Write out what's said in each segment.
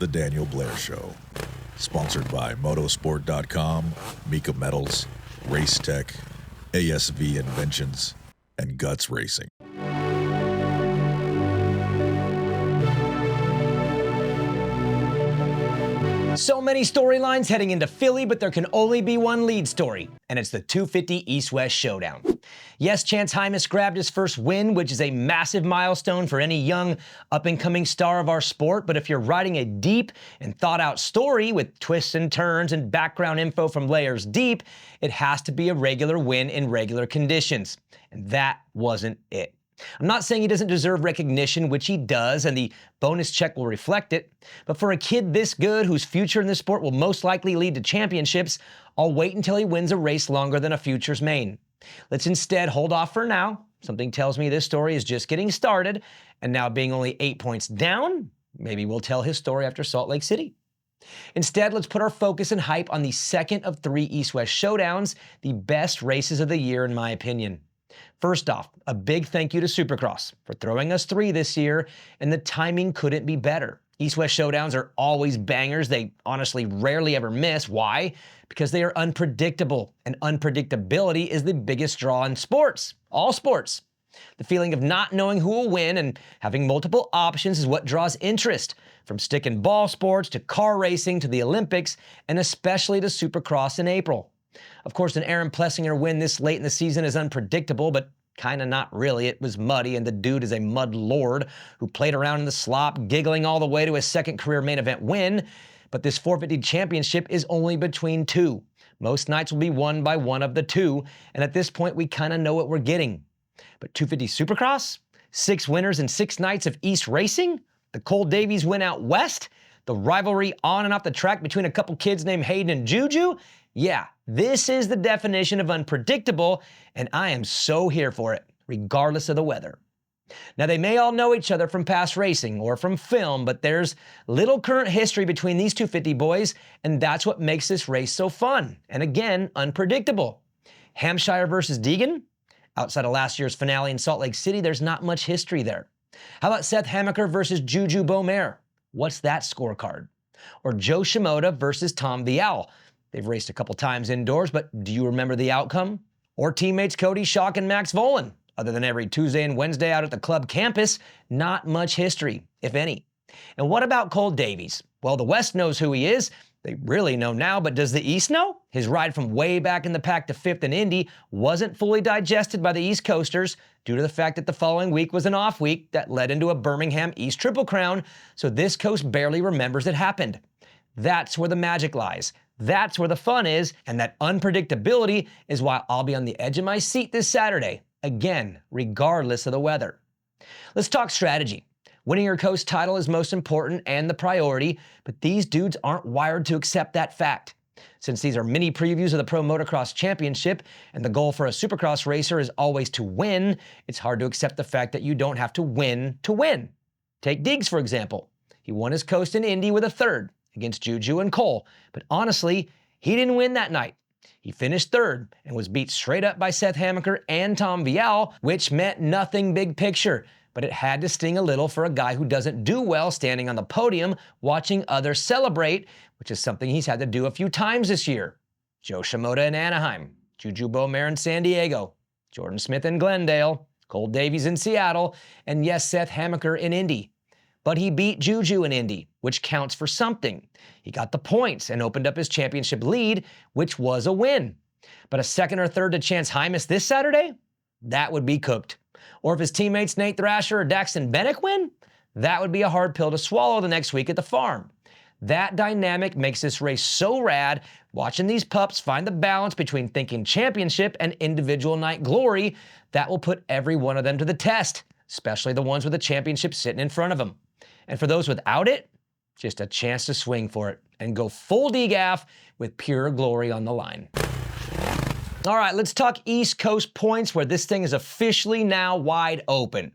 The Daniel Blair Show. Sponsored by Motosport.com, Mika Metals, Race Tech, ASV Inventions, and Guts Racing. So many storylines heading into Philly, but there can only be one lead story, and it's the 250 East-West Showdown. Yes, Chance Hymas grabbed his first win, which is a massive milestone for any young, up-and-coming star of our sport, but if you're writing a deep and thought-out story with twists and turns and background info from layers deep, it has to be a regular win in regular conditions, and that wasn't it. I'm not saying he doesn't deserve recognition, which he does, and the bonus check will reflect it, but for a kid this good, whose future in the sport will most likely lead to championships, I'll wait until he wins a race longer than a Futures main. Let's instead hold off for now. Something tells me this story is just getting started, and now being only 8 points down, maybe we'll tell his story after Salt Lake City. Instead, let's put our focus and hype on the second of 3 East-West Showdowns, the best races of the year in my opinion. First off, a big thank you to Supercross for throwing us 3 this year, and the timing couldn't be better. East-West Showdowns are always bangers. They honestly rarely ever miss. Why? Because they are unpredictable, and unpredictability is the biggest draw in sports, all sports. The feeling of not knowing who will win and having multiple options is what draws interest, from stick and ball sports to car racing to the Olympics, and especially to Supercross in April. Of course, an Aaron Plessinger win this late in the season is unpredictable, but kinda not really. It was muddy, and the dude is a mud lord who played around in the slop, giggling all the way to his second career main event win. But this 450 championship is only between 2. Most nights will be won by one of the 2, and at this point, we kinda know what we're getting. But 250 Supercross? 6 winners in 6 nights of East racing? The Cole Davies win out west? The rivalry on and off the track between a couple kids named Haiden and Juju? Yeah, this is the definition of unpredictable, and I am so here for it, regardless of the weather. Now, they may all know each other from past racing or from film, but there's little current history between these 250 boys, and that's what makes this race so fun, and again, unpredictable. Hampshire versus Deegan? Outside of last year's finale in Salt Lake City, there's not much history there. How about Seth Hammaker versus Juju Beaumer? What's that scorecard? Or Joe Shimoda versus Tom Vial? They've raced a couple times indoors, but do you remember the outcome? Or teammates Cody Schock and Max Volan? Other than every Tuesday and Wednesday out at the club campus, not much history, if any. And what about Cole Davies? Well, the West knows who he is. They really know now, but does the East know? His ride from way back in the pack to 5th in Indy wasn't fully digested by the East Coasters due to the fact that the following week was an off week that led into a Birmingham East Triple Crown, so this coast barely remembers it happened. That's where the magic lies. That's where the fun is, and that unpredictability is why I'll be on the edge of my seat this Saturday, again, regardless of the weather. Let's talk strategy. Winning your coast title is most important and the priority, but these dudes aren't wired to accept that fact. Since these are mini previews of the Pro Motocross Championship, and the goal for a Supercross racer is always to win, it's hard to accept the fact that you don't have to win to win. Take Deegs, for example. He won his coast in Indy with a 3rd. Against Juju and Cole, but honestly, he didn't win that night. He finished 3rd and was beat straight up by Seth Hammaker and Tom Vial, which meant nothing big picture, but it had to sting a little for a guy who doesn't do well standing on the podium watching others celebrate, which is something he's had to do a few times this year. Joe Shimoda in Anaheim, Juju Beaumer in San Diego, Jordan Smith in Glendale, Cole Davies in Seattle, and yes, Seth Hammaker in Indy. But he beat Juju in Indy, which counts for something. He got the points and opened up his championship lead, which was a win. But a 2nd or 3rd to Chance Hymas this Saturday? That would be cooked. Or if his teammates Nate Thrasher or Daxton Bennick win? That would be a hard pill to swallow the next week at the farm. That dynamic makes this race so rad, watching these pups find the balance between thinking championship and individual night glory, that will put every one of them to the test, especially the ones with the championship sitting in front of them. And for those without it, just a chance to swing for it and go full DGAF with pure glory on the line. All right, let's talk East Coast points where this thing is officially now wide open.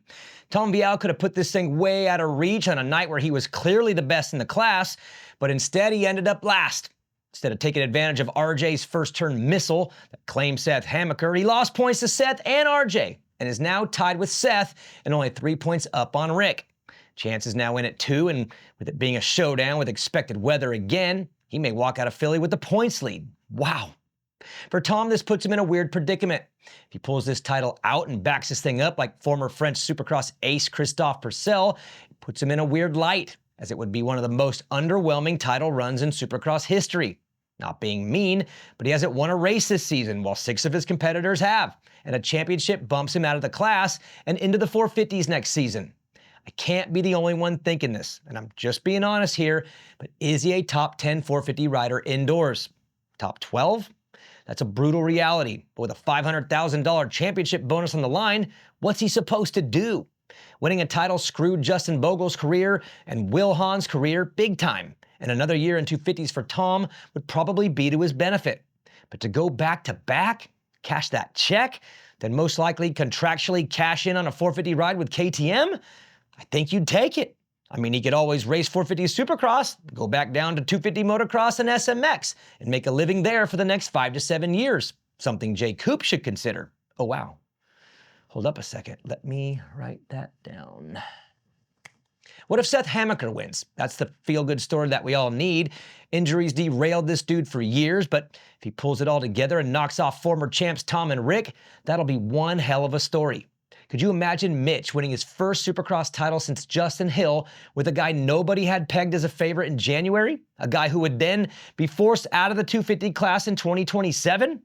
Tom Vial could have put this thing way out of reach on a night where he was clearly the best in the class, but instead he ended up last. Instead of taking advantage of RJ's first turn missile that claimed Seth Hammaker, he lost points to Seth and RJ and is now tied with Seth and only 3 points up on Rick. Chance is now in at 2, and with it being a showdown with expected weather again, he may walk out of Philly with the points lead. Wow. For Tom, this puts him in a weird predicament. If he pulls this title out and backs this thing up like former French Supercross ace Christophe Purcell, it puts him in a weird light, as it would be one of the most underwhelming title runs in Supercross history. Not being mean, but he hasn't won a race this season, while 6 of his competitors have, and a championship bumps him out of the class and into the 450s next season. I can't be the only one thinking this, and I'm just being honest here, but is he a top 10 450 rider indoors? Top 12? That's a brutal reality, but with a $500,000 championship bonus on the line, what's he supposed to do? Winning a title screwed Justin Bogle's career and Will Hahn's career big time, and another year in 250s for Tom would probably be to his benefit. But to go back-to-back, cash that check, then most likely contractually cash in on a 450 ride with KTM, I think you'd take it. I mean, he could always race 450 Supercross, go back down to 250 Motocross and SMX, and make a living there for the next 5 to 7 years. Something Jay Coop should consider. Oh, wow. Hold up a second. Let me write that down. What if Seth Hammaker wins? That's the feel-good story that we all need. Injuries derailed this dude for years, but if he pulls it all together and knocks off former champs Tom and Rick, that'll be one hell of a story. Could you imagine Mitch winning his first Supercross title since Justin Hill with a guy nobody had pegged as a favorite in January? A guy who would then be forced out of the 250 class in 2027?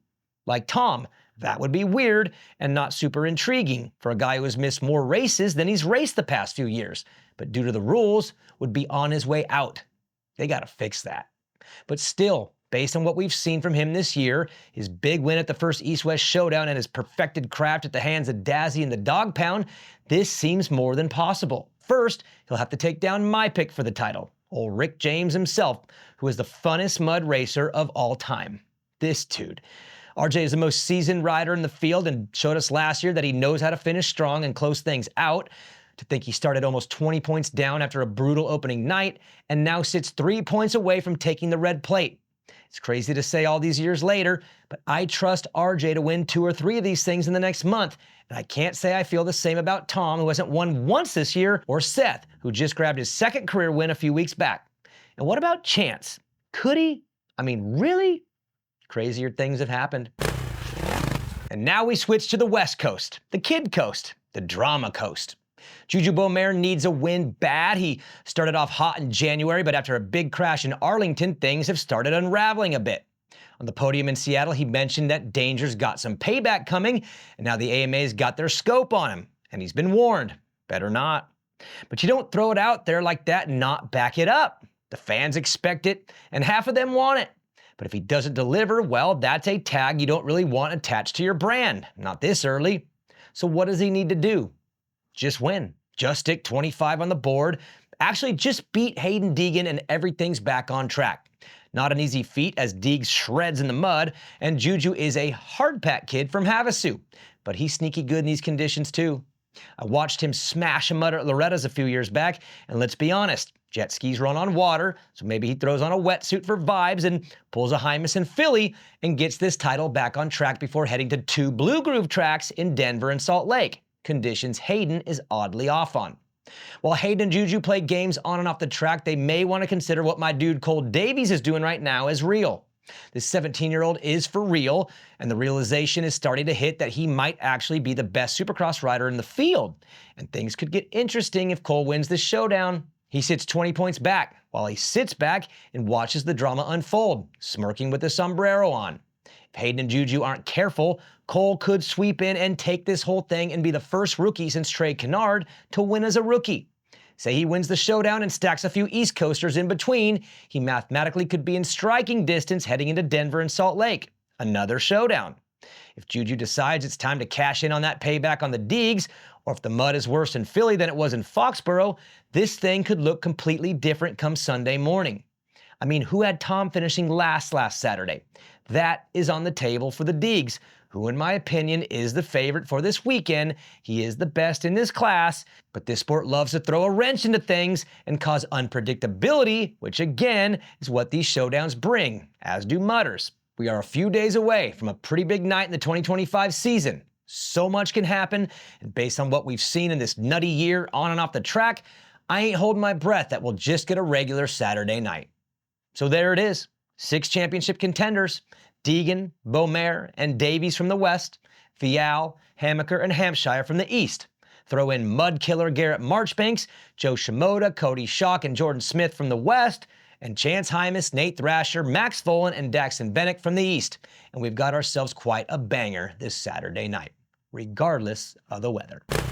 Like Tom, that would be weird and not super intriguing for a guy who has missed more races than he's raced the past few years, but due to the rules, would be on his way out. They gotta fix that. But still, based on what we've seen from him this year, his big win at the first East-West Showdown and his perfected craft at the hands of Dazzy and the Dog Pound, this seems more than possible. First, he'll have to take down my pick for the title, old Rick James himself, who is the funnest mud racer of all time. This dude. RJ is the most seasoned rider in the field and showed us last year that he knows how to finish strong and close things out. To think he started almost 20 points down after a brutal opening night and now sits 3 points away from taking the red plate. It's crazy to say all these years later, but I trust RJ to win 2 or 3 of these things in the next month, and I can't say I feel the same about Tom, who hasn't won once this year, or Seth, who just grabbed his second career win a few weeks back. And what about Chance? Could he? I mean, really? Crazier things have happened. And now we switch to the West Coast, the Kid Coast, the Drama Coast. Juju Beaumer needs a win bad. He started off hot in January, but after a big crash in Arlington, things have started unraveling a bit. On the podium in Seattle, he mentioned that Danger's got some payback coming, and now the AMA's got their scope on him, and he's been warned. Better not. But you don't throw it out there like that and not back it up. The fans expect it, and half of them want it. But if he doesn't deliver, well, that's a tag you don't really want attached to your brand. Not this early. So what does he need to do? Just win. Just stick 25 on the board. Actually, just beat Haiden Deegan and everything's back on track. Not an easy feat as Deegs shreds in the mud, and Juju is a hardpack kid from Havasu. But he's sneaky good in these conditions too. I watched him smash a mud at Loretta's a few years back, and let's be honest, jet skis run on water, so maybe he throws on a wetsuit for vibes and pulls a Hymas in Philly and gets this title back on track before heading to 2 Blue Groove tracks in Denver and Salt Lake. Conditions Haiden is oddly off on. While Haiden and Juju play games on and off the track, they may want to consider what my dude Cole Davies is doing right now as real. This 17-year-old is for real, and the realization is starting to hit that he might actually be the best Supercross rider in the field. And things could get interesting if Cole wins this showdown. He sits 20 points back, while he sits back and watches the drama unfold, smirking with the sombrero on. If Haiden and Juju aren't careful, Cole could sweep in and take this whole thing and be the first rookie since Trey Kennard to win as a rookie. Say he wins the showdown and stacks a few East Coasters in between, he mathematically could be in striking distance heading into Denver and Salt Lake. Another showdown. If Juju decides it's time to cash in on that payback on the Deegs, or if the mud is worse in Philly than it was in Foxborough, this thing could look completely different come Sunday morning. I mean, who had Tom finishing last Saturday? That is on the table for the Deegs, who in my opinion is the favorite for this weekend. He is the best in this class, but this sport loves to throw a wrench into things and cause unpredictability, which again is what these showdowns bring, as do mudders. We are a few days away from a pretty big night in the 2025 season. So much can happen, and based on what we've seen in this nutty year on and off the track, I ain't holding my breath that we'll just get a regular Saturday night. So there it is. 6 championship contenders: Deegan, Beaumer, and Davies from the west, Vialle, Hammaker, and Hampshire from the east. Throw in mud killer Garrett Marchbanks, Joe Shimoda, Cody Schock, and Jordan Smith from the west, and Chance Hymas, Nate Thrasher, Max Folan, and Daxton Bennick from the east. And we've got ourselves quite a banger this Saturday night, regardless of the weather. Uppers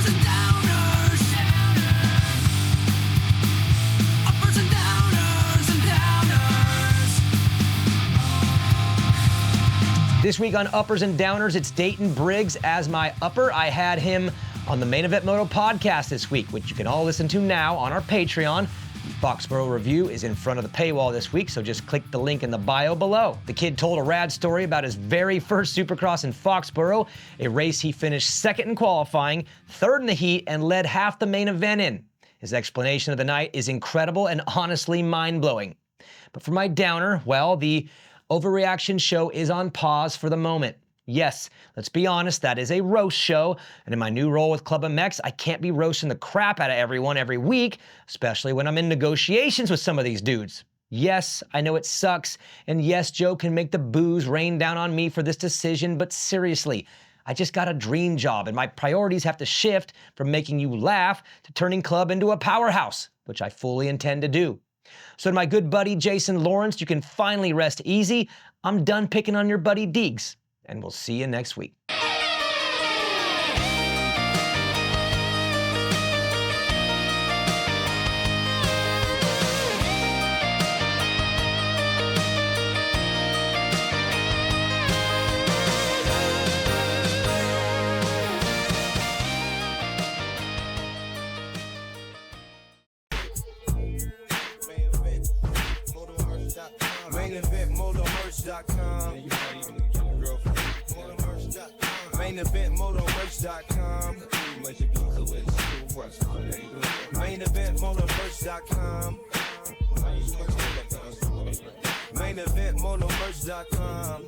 and downers. Uppers and downers and downers. This week on Uppers and Downers, it's Dayton Briggs as my upper. I had him on the Main Event Moto podcast this week, which you can all listen to now on our Patreon. Foxborough review is in front of the paywall this week, so just click the link in the bio below. The kid told a rad story about his very first Supercross in Foxborough, a race he finished second in qualifying, third in the heat, and led half the main event in. His explanation of the night is incredible and honestly mind-blowing. But for my downer, well, the overreaction show is on pause for the moment. Yes, let's be honest, that is a roast show, and in my new role with Club MX, I can't be roasting the crap out of everyone every week, especially when I'm in negotiations with some of these dudes. Yes, I know it sucks, and yes, Joe can make the booze rain down on me for this decision, but seriously, I just got a dream job, and my priorities have to shift from making you laugh to turning Club into a powerhouse, which I fully intend to do. So to my good buddy Jason Lawrence, you can finally rest easy. I'm done picking on your buddy Deegs. And we'll see you next week. Main event, motomerch.com. Main event, motomerch.com. Main event, motomerch.com. Main event, motomerch.com.